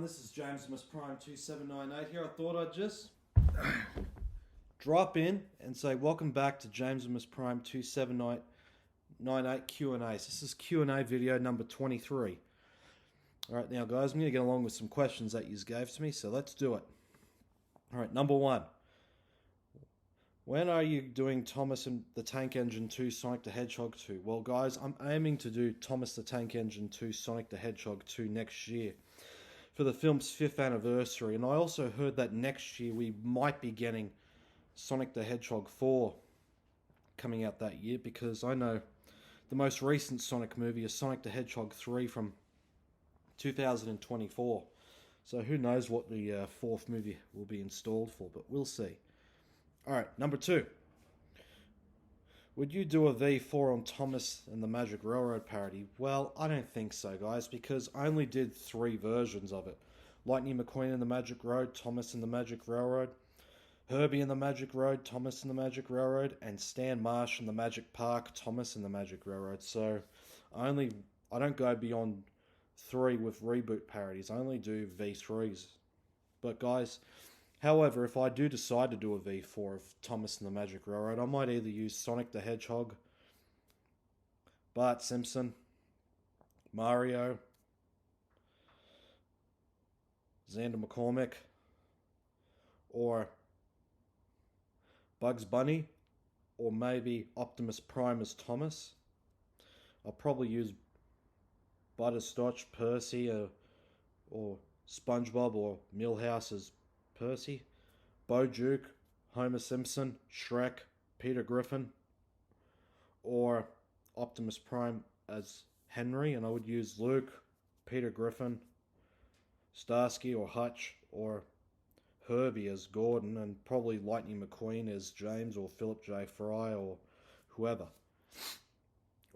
this is JamesimusPrime2798 here. I thought I'd just drop in and say welcome back to JamesimusPrime2798 Q&As. This is Q&A video number 23. Alright, now guys, I'm going to get along with some questions that you gave to me, so let's do it. Alright, number one. When are you doing Thomas and the Tank Engine 2 Sonic the Hedgehog 2? Well guys, I'm aiming to do Thomas the Tank Engine 2 Sonic the Hedgehog 2 next year for the film's 5th anniversary. And I also heard that next year we might be getting Sonic the Hedgehog 4 coming out that year, because I know the most recent Sonic movie is Sonic the Hedgehog 3 from 2024. So who knows what the 4th movie will be installed for, but we'll see. Alright, number 2. Would you do a V4 on Thomas and the Magic Railroad parody? Well, I don't think so, guys, because I only did 3 versions of it. Lightning McQueen and the Magic Road, Thomas and the Magic Railroad, Herbie and the Magic Road, Thomas and the Magic Railroad, and Stan Marsh and the Magic Park, Thomas and the Magic Railroad. So I don't go beyond 3 with reboot parodies. I only do V3s. But guys, however, if I do decide to do a V4 of Thomas and the Magic Railroad, I might either use Sonic the Hedgehog, Bart Simpson, Mario, Xander McCormick, or Bugs Bunny, or maybe Optimus Prime as Thomas. I'll probably use Butterscotch, Percy, or SpongeBob or Milhouse as Percy, Bo Duke, Homer Simpson, Shrek, Peter Griffin, or Optimus Prime as Henry, and I would use Luke, Peter Griffin, Starsky or Hutch, or Herbie as Gordon, and probably Lightning McQueen as James or Philip J. Fry or whoever.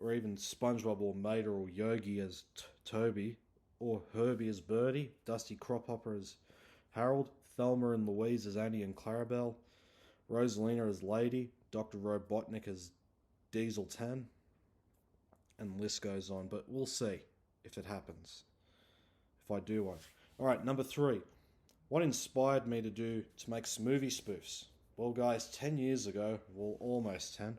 Or even SpongeBob or Mater or Yogi as Toby, or Herbie as Birdie, Dusty Crophopper as Harold, Thelma and Louise as Annie and Clarabelle, Rosalina as Lady, Dr. Robotnik as Diesel 10, and the list goes on. But we'll see if it happens, if I do one. Alright, number 3. What inspired me to make some movie spoofs? Well guys, 10 years ago, well almost 10,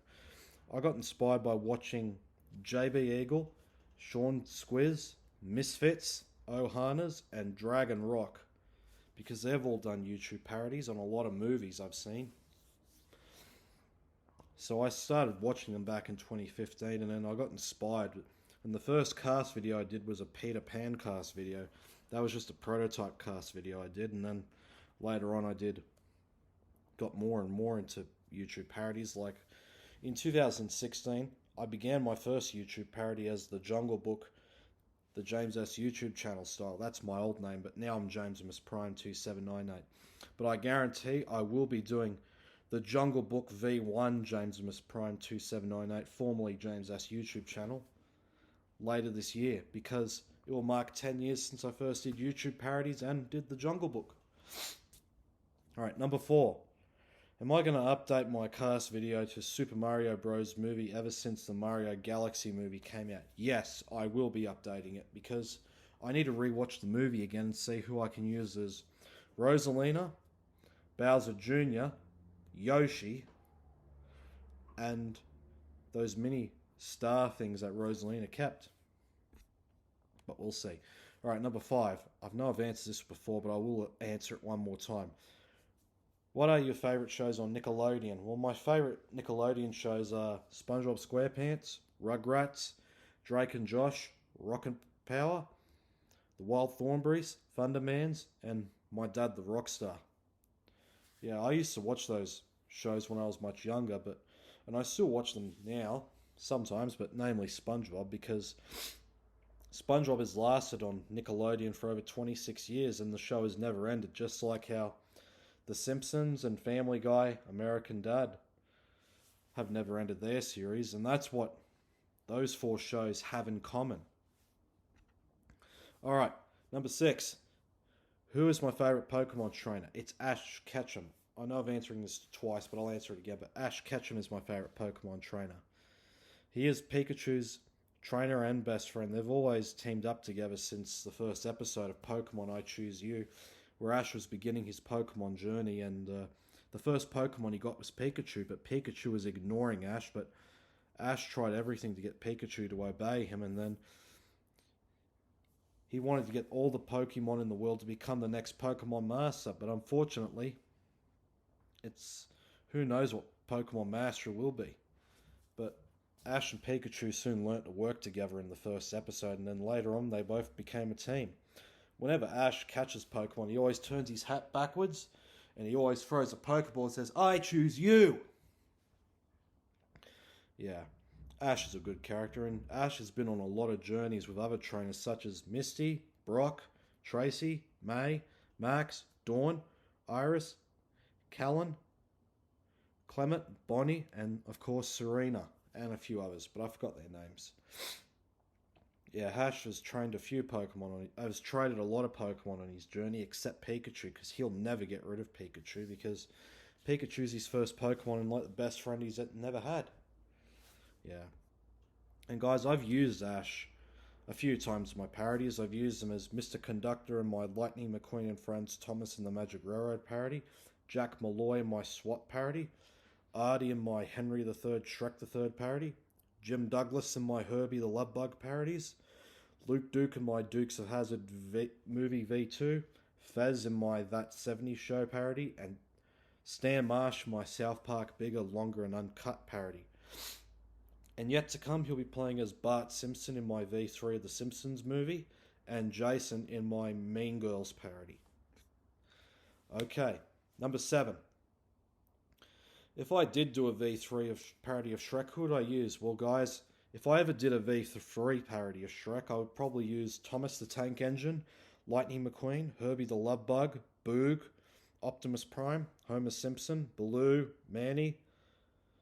I got inspired by watching JB Eagle, Sean Squiz, Misfits, Ohana's, and Dragon Rock, because they've all done YouTube parodies on a lot of movies I've seen. So I started watching them back in 2015, and then I got inspired. And the first cast video I did was a Peter Pan cast video. That was just a prototype cast video I did, and then later on got more and more into YouTube parodies. Like in 2016, I began my first YouTube parody as The Jungle Book, the James S YouTube channel style. That's my old name, but now I'm JamesimusPrime2798. But I guarantee I will be doing the Jungle Book V1 JamesimusPrime2798, formerly James S YouTube channel, later this year, because it will mark 10 years since I first did YouTube parodies and did the Jungle Book. Alright, number 4. Am I going to update my cast video to Super Mario Bros. Movie ever since the Mario Galaxy movie came out? Yes, I will be updating it, because I need to rewatch the movie again and see who I can use as Rosalina, Bowser Jr., Yoshi, and those mini star things that Rosalina kept. But we'll see. Alright, number 5. I know I've answered this before, but I will answer it one more time. What are your favourite shows on Nickelodeon? Well, my favourite Nickelodeon shows are SpongeBob SquarePants, Rugrats, Drake and Josh, Rocket Power, The Wild Thornberrys, Thundermans, and My Dad the Rockstar. Yeah, I used to watch those shows when I was much younger, and I still watch them now, sometimes, but namely SpongeBob, because SpongeBob has lasted on Nickelodeon for over 26 years, and the show has never ended, just like how The Simpsons and Family Guy, American Dad have never ended their series, and that's what those 4 shows have in common. Alright, number 6. Who is my favourite Pokemon trainer? It's Ash Ketchum. I know I'm answering this twice, but I'll answer it again. But Ash Ketchum is my favourite Pokemon trainer. He is Pikachu's trainer and best friend. They've always teamed up together since the first episode of Pokemon I Choose You, where Ash was beginning his Pokemon journey, and the first Pokemon he got was Pikachu, but Pikachu was ignoring Ash, but Ash tried everything to get Pikachu to obey him, and then he wanted to get all the Pokemon in the world to become the next Pokemon Master, but unfortunately, it's who knows what Pokemon Master will be. But Ash and Pikachu soon learnt to work together in the first episode, and then later on they both became a team. Whenever Ash catches Pokemon, he always turns his hat backwards, and he always throws a Pokeball and says, "I choose you!" Yeah, Ash is a good character, and Ash has been on a lot of journeys with other trainers such as Misty, Brock, Tracy, May, Max, Dawn, Iris, Callan, Clement, Bonnie, and of course Serena, and a few others, but I forgot their names. Yeah, Ash has trained a few Pokemon has traded a lot of Pokemon on his journey, except Pikachu, because he'll never get rid of Pikachu, because Pikachu's his first Pokemon and like the best friend he's never had. Yeah. And guys, I've used Ash a few times in my parodies. I've used him as Mr. Conductor in my Lightning McQueen and Friends Thomas and the Magic Railroad parody, Jack Malloy in my SWAT parody, Artie in my Henry III Shrek III parody, Jim Douglas in my Herbie the Love Bug parodies, Luke Duke in my Dukes of Hazzard movie V2, Fez in my That 70s Show parody, and Stan Marsh in my South Park Bigger, Longer and Uncut parody. And yet to come, he'll be playing as Bart Simpson in my V3 of The Simpsons movie, and Jason in my Mean Girls parody. Okay, number 7. If I did do a V3 of parody of Shrek, who would I use? Well, guys, if I ever did a V3 parody of Shrek, I would probably use Thomas the Tank Engine, Lightning McQueen, Herbie the Love Bug, Boog, Optimus Prime, Homer Simpson, Baloo, Manny,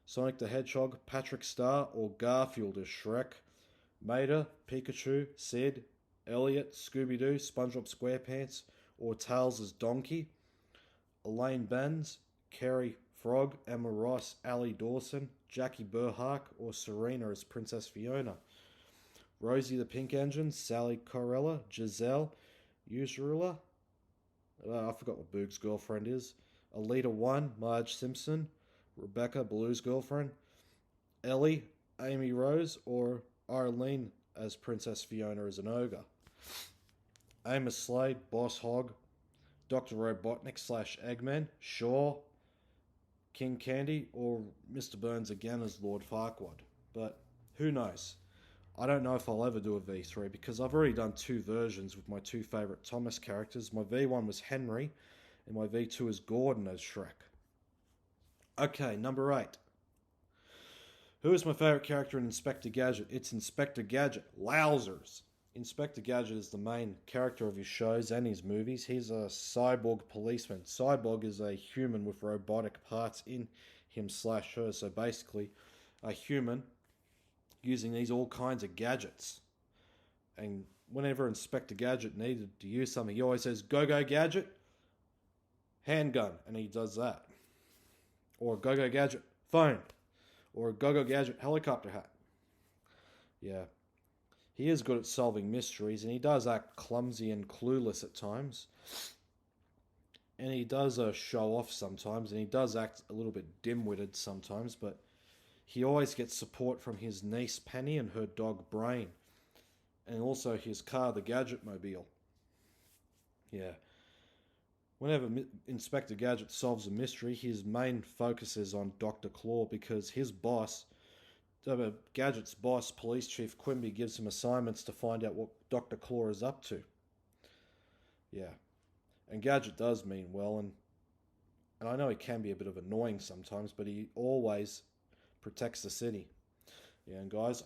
Sonic the Hedgehog, Patrick Star, or Garfield as Shrek, Mater, Pikachu, Sid, Elliot, Scooby-Doo, SpongeBob SquarePants, or Tails as Donkey, Elaine Benz, Kerry Frog, Emma Ross, Ali Dawson, Jackie Burhark, or Serena as Princess Fiona, Rosie the Pink Engine, Sally Corella, Giselle, Usurula, I forgot what Boog's girlfriend is, Alita 1, Marge Simpson, Rebecca, Baloo's girlfriend, Ellie, Amy Rose, or Arlene as Princess Fiona as an ogre, Amos Slade, Boss Hogg, Dr. Robotnik / Eggman, Shaw, King Candy, or Mr. Burns again as Lord Farquaad. But who knows? I don't know if I'll ever do a V3 because I've already done 2 versions with my 2 favourite Thomas characters. My V1 was Henry, and my V2 is Gordon as Shrek. Okay, number 8. Who is my favourite character in Inspector Gadget? It's Inspector Gadget. Wowzers! Inspector Gadget is the main character of his shows and his movies. He's a cyborg policeman. Cyborg is a human with robotic parts in him / her. So basically, a human using these all kinds of gadgets. And whenever Inspector Gadget needed to use something, he always says, "Go, go, Gadget, handgun." And he does that. Or "Go, go, Gadget, phone." Or "Go, go, Gadget, helicopter hat." Yeah. He is good at solving mysteries, and he does act clumsy and clueless at times. And he does show off sometimes, and he does act a little bit dim-witted sometimes, but he always gets support from his niece Penny and her dog Brain. And also his car, the Gadget-mobile. Yeah. Whenever Inspector Gadget solves a mystery, his main focus is on Dr. Claw because his boss, Gadget's boss, Police Chief Quimby, gives him assignments to find out what Dr. Claw is up to. Yeah. And Gadget does mean well, and I know he can be a bit of annoying sometimes, but he always protects the city. Yeah, and guys,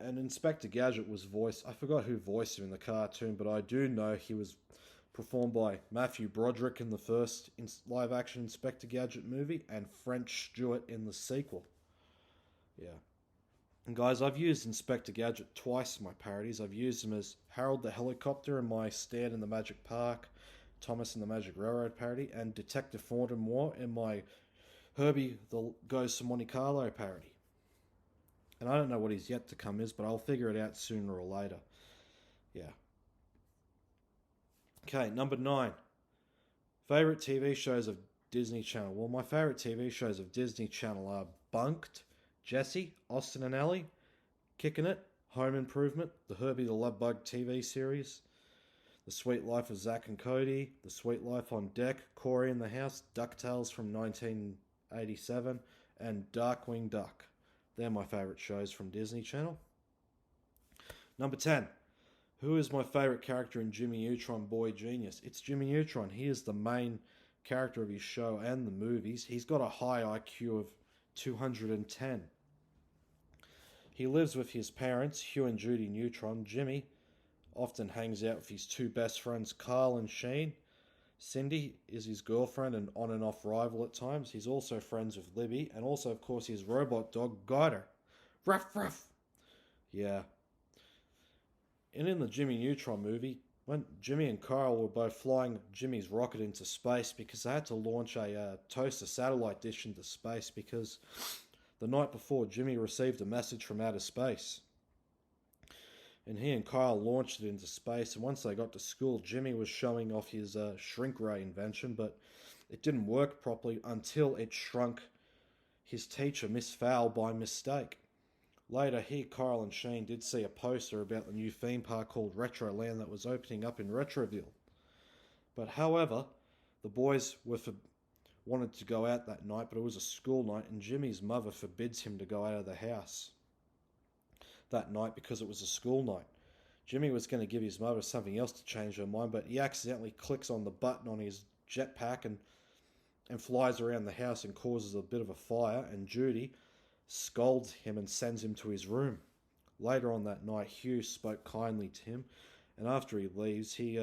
and Inspector Gadget was voiced, I forgot who voiced him in the cartoon, but I do know he was performed by Matthew Broderick in the first live-action Inspector Gadget movie, and French Stewart in the sequel. Yeah. And guys, I've used Inspector Gadget twice in my parodies. I've used him as Harold the Helicopter in my Stan in the Magic Park, Thomas in the Magic Railroad parody, and Detective Thornton Moore in my Herbie the Goes to Monte Carlo parody. And I don't know what his yet to come is, but I'll figure it out sooner or later. Yeah. Okay, number 9. Favorite TV shows of Disney Channel. Well, my favorite TV shows of Disney Channel are Bunked, Jessie, Austin and Ally, Kicking It, Home Improvement, the Herbie the Love Bug TV series, The Sweet Life of Zack and Cody, The Sweet Life on Deck, Corey in the House, DuckTales from 1987, and Darkwing Duck. They're my favourite shows from Disney Channel. Number 10. Who is my favourite character in Jimmy Neutron Boy Genius? It's Jimmy Neutron. He is the main character of his show and the movies. He's got a high IQ of 210. He lives with his parents, Hugh and Judy Neutron. Jimmy often hangs out with his two best friends, Carl and Sheen. Cindy is his girlfriend and on and off rival at times. He's also friends with Libby, and also, of course, his robot dog, Guider. Ruff, ruff. Yeah. And in the Jimmy Neutron movie, when Jimmy and Carl were both flying Jimmy's rocket into space because they had to launch a toaster satellite dish into space because the night before Jimmy received a message from outer space. And he and Kyle launched it into space, and once they got to school, Jimmy was showing off his shrink ray invention, but it didn't work properly until it shrunk his teacher, Miss Fowl, by mistake. Later, he, Kyle, and Shane did see a poster about the new theme park called Retroland that was opening up in Retroville. But however, the boys wanted to go out that night, but it was a school night, and Jimmy's mother forbids him to go out of the house that night because it was a school night. Jimmy was going to give his mother something else to change her mind, but he accidentally clicks on the button on his jetpack and flies around the house and causes a bit of a fire, and Judy scolds him and sends him to his room. Later on that night, Hugh spoke kindly to him, and after he leaves, he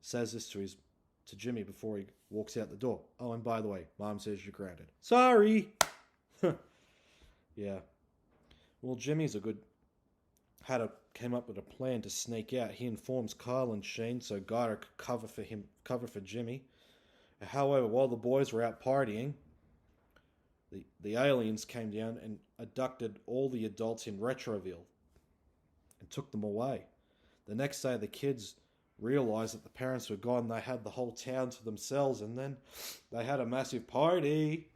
says this to Jimmy before he walks out the door. Oh, and by the way, Mom says you're grounded. Sorry! Yeah. Well, Jimmy's came up with a plan to sneak out. He informs Kyle and Sheen so Guider could cover for Jimmy. However, while the boys were out partying, the aliens came down and abducted all the adults in Retroville and took them away. The next day, the kids realized that the parents were gone. They had the whole town to themselves, and then they had a massive party.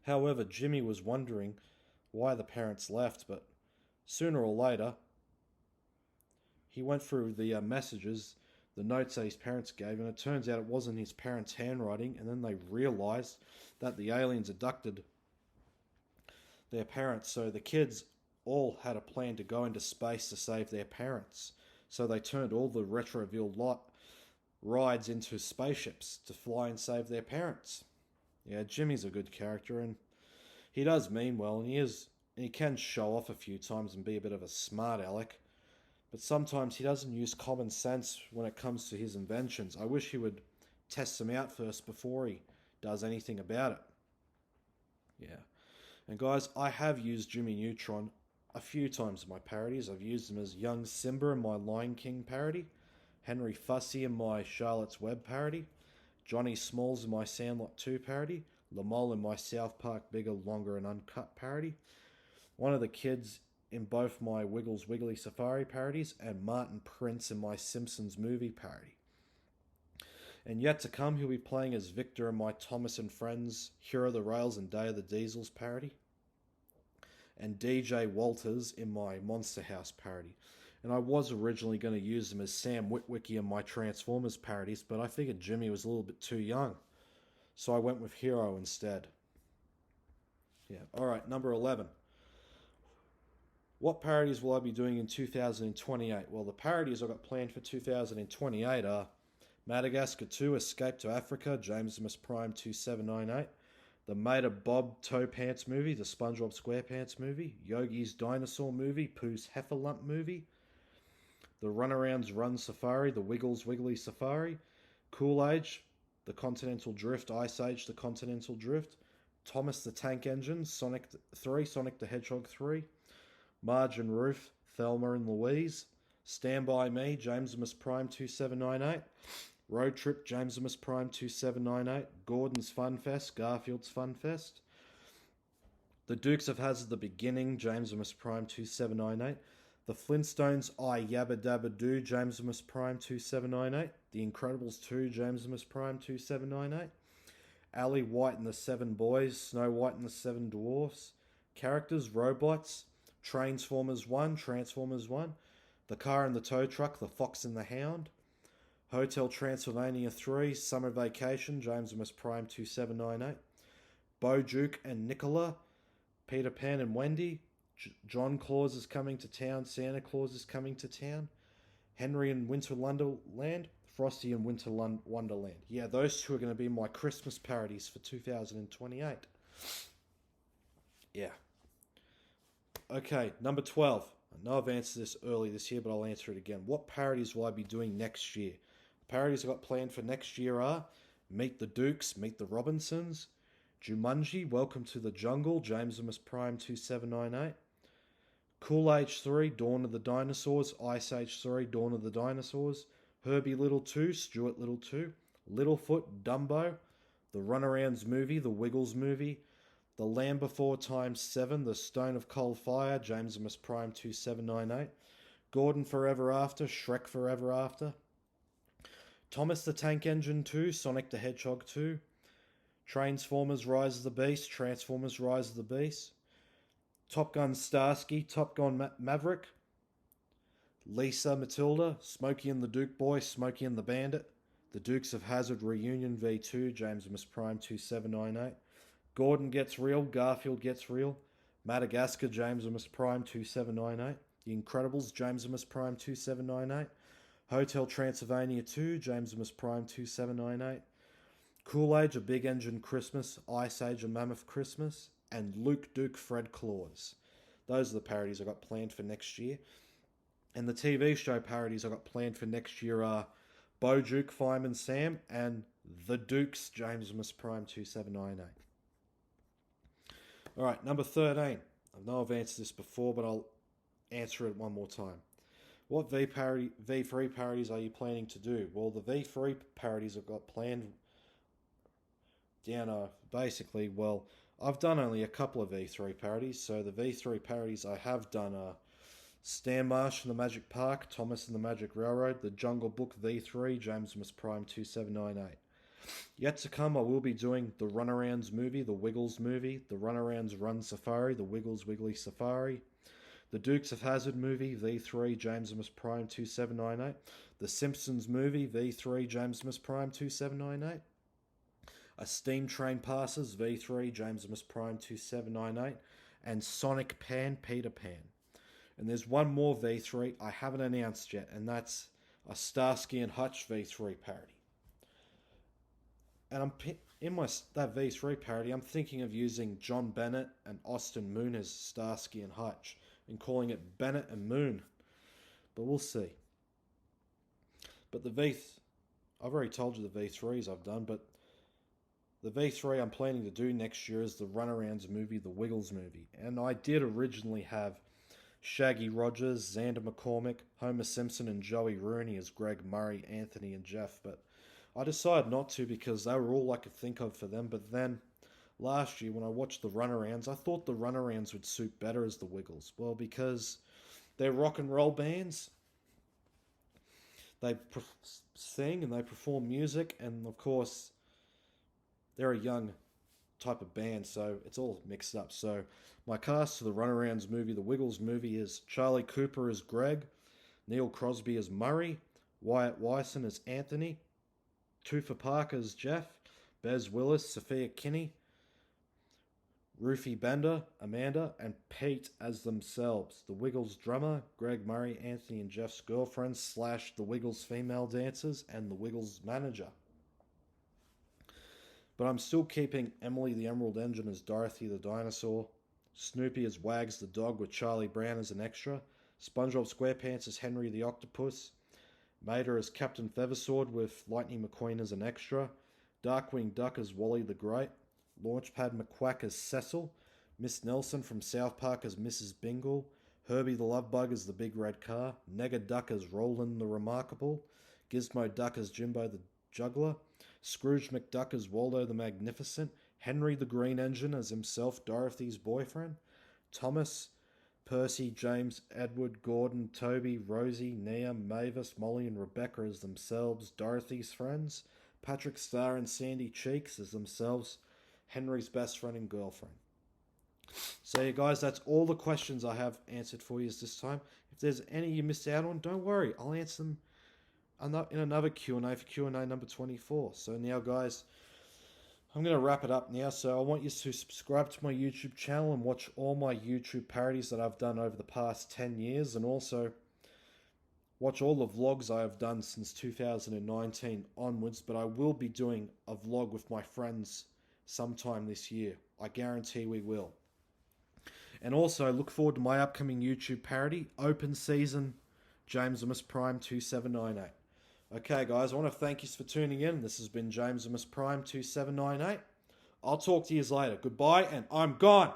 However, Jimmy was wondering why the parents left, but sooner or later, he went through the messages, the notes that his parents gave, and it turns out it wasn't his parents' handwriting, and then they realized that the aliens abducted their parents, so the kids all had a plan to go into space to save their parents. So they turned all the Retroville rides into spaceships to fly and save their parents. Yeah, Jimmy's a good character, and he does mean well, and he can show off a few times and be a bit of a smart aleck, but sometimes he doesn't use common sense when it comes to his inventions. I wish he would test them out first before he does anything about it. Yeah. And guys, I have used Jimmy Neutron a few times in my parodies. I've used him as young Simba in my Lion King parody, Henry Fussy in my Charlotte's Web parody, Johnny Smalls in my Sandlot 2 parody, Lamole in my South Park Bigger, Longer and Uncut parody, one of the kids in both my Wiggles Wiggly Safari parodies, and Martin Prince in my Simpsons movie parody. And yet to come, he'll be playing as Victor in my Thomas and Friends, Hero of the Rails and Day of the Diesels parody, and DJ Walters in my Monster House parody. And I was originally going to use him as Sam Witwicky in my Transformers parodies, but I figured Jimmy was a little bit too young, so I went with Hero instead. Yeah, alright, number 11. What parodies will I be doing in 2028? Well, the parodies I've got planned for 2028 are Madagascar 2, Escape to Africa, JamesmusPrime2798, the Mater Bob Toe Pants movie, the SpongeBob SquarePants movie, Yogi's Dinosaur movie, Pooh's Heffalump movie, the Runarounds Run Safari, the Wiggles Wiggly Safari, Cool Age, the Continental Drift, Ice Age, the Continental Drift, Thomas the Tank Engine, Sonic 3, Sonic the Hedgehog 3, Marge and Ruth, Thelma and Louise, Stand By Me, JamesmusPrime2798, Road Trip, JamesmusPrime2798, Gordon's Fun Fest, Garfield's Fun Fest, The Dukes of Hazzard, The Beginning, JamesimusPrime2798. The Flintstones, I Yabba Dabba Doo, JamesimusPrime2798. The Incredibles 2, JamesimusPrime2798. Ali White and the Seven Boys, Snow White and the Seven Dwarfs. Characters, robots, Transformers 1, Transformers 1. The Car and the Tow Truck, The Fox and the Hound. Hotel Transylvania 3, Summer Vacation, JamesimusPrime2798. Bo Duke and Nicola, Peter Pan and Wendy. John Claus is coming to town, Santa Claus is coming to town. Henry and Winter Wonderland, Frosty and Winter Wonderland. Yeah, those two are going to be my Christmas parodies for 2028. Yeah. Okay, number 12. I know I've answered this early this year, but I'll answer it again. What parodies will I be doing next year? The parodies I've got planned for next year are Meet the Dukes, Meet the Robinsons. Jumanji, Welcome to the Jungle, JamesimusPrime2798. Cool Age 3, Dawn of the Dinosaurs. Ice Age 3, Dawn of the Dinosaurs. Herbie Little 2, Stuart Little 2. Littlefoot, Dumbo. The Runarounds movie, The Wiggles movie. The Land Before Times 7, The Stone of Cold Fire, JamesimusPrime2798. Gordon Forever After, Shrek Forever After. Thomas the Tank Engine 2, Sonic the Hedgehog 2. Transformers Rise of the Beast, Transformers Rise of the Beast. Top Gun Starsky, Top Gun Maverick. Lisa Matilda, Smokey and the Duke Boy, Smokey and the Bandit. The Dukes of Hazzard Reunion V2, JamesimusPrime2798. Gordon Gets Real, Garfield Gets Real. Madagascar, JamesimusPrime2798. The Incredibles, JamesimusPrime2798. Hotel Transylvania 2, JamesimusPrime2798. Cool Age, A Big Engine Christmas. Ice Age, A Mammoth Christmas. And Luke Duke Fred Claus. Those are the parodies I got planned for next year. And the TV show parodies I got planned for next year are Bo Duke, Fireman Sam, and The Dukes, JamesimusPrime2798. Alright, number 13. I know I've answered this before, but I'll answer it one more time. What V3 parodies are you planning to do? Well, the V3 parodies I've got planned down are basically, well, I've done only a couple of V3 parodies, so the V3 parodies I have done are Stan Marsh and the Magic Park, Thomas and the Magic Railroad, The Jungle Book V3, JamesimusPrime2798. Yet to come, I will be doing the Runarounds movie, the Wiggles movie, the Runarounds Run Safari, the Wiggles Wiggly Safari, the Dukes of Hazzard movie, V3, JamesimusPrime2798, the Simpsons movie, V3, JamesimusPrime2798, A Steam Train Passes, V3, JamesimusPrime2798, and Sonic Pan, Peter Pan. And there's one more V3 I haven't announced yet, and that's a Starsky and Hutch V3 parody. And in that V3 parody, I'm thinking of using John Bennett and Austin Moon as Starsky and Hutch and calling it Bennett and Moon. But we'll see. But I've already told you the V3s I've done, but the V3 I'm planning to do next year is the Runarounds movie, the Wiggles movie. And I did originally have Shaggy Rogers, Xander McCormick, Homer Simpson, and Joey Rooney as Greg, Murray, Anthony, and Jeff, but I decided not to because they were all I could think of for them. But then last year when I watched the Runarounds, I thought the Runarounds would suit better as the Wiggles. Well, because they're rock and roll bands, they sing and they perform music, and of course they're a young type of band, so it's all mixed up. So my cast for the Runarounds movie, the Wiggles movie, is Charlie Cooper as Greg, Neil Crosby as Murray, Wyatt Wyson as Anthony, Toofer Parker as Jeff, Bez Willis, Sophia Kinney, Rufy Bender, Amanda, and Pete as themselves. The Wiggles drummer, Greg, Murray, Anthony, and Jeff's girlfriends / the Wiggles female dancers, and the Wiggles manager. But I'm still keeping Emily the Emerald Engine as Dorothy the dinosaur, Snoopy as Wags the dog with Charlie Brown as an extra, SpongeBob SquarePants as Henry the octopus, Mater as Captain Feathersword with Lightning McQueen as an extra, Darkwing Duck as Wally the Great, Launchpad McQuack as Cecil, Miss Nelson from South Park as Mrs. Bingle, Herbie the Love Bug as the Big Red Car, Nega Duck as Roland the Remarkable, Gizmo Duck as Jimbo the Juggler, Scrooge McDuck as Waldo the Magnificent, Henry the Green Engine as himself, Dorothy's boyfriend, Thomas, Percy, James, Edward, Gordon, Toby, Rosie, Nia, Mavis, Molly and Rebecca as themselves, Dorothy's friends, Patrick Starr and Sandy Cheeks as themselves, Henry's best friend and girlfriend. So yeah, guys, that's all the questions I have answered for you this time. If there's any you missed out on, don't worry. I'll answer them in another Q&A for Q&A number 24. So now, guys, I'm going to wrap it up now. So I want you to subscribe to my YouTube channel and watch all my YouTube parodies that I've done over the past 10 years. And also watch all the vlogs I have done since 2019 onwards. But I will be doing a vlog with my friends sometime this year. I guarantee we will. And also look forward to my upcoming YouTube parody, Open Season, JamesimusPrime2798. Okay, guys, I want to thank you for tuning in. This has been JamesimusPrime2798. I'll talk to you later. Goodbye, and I'm gone.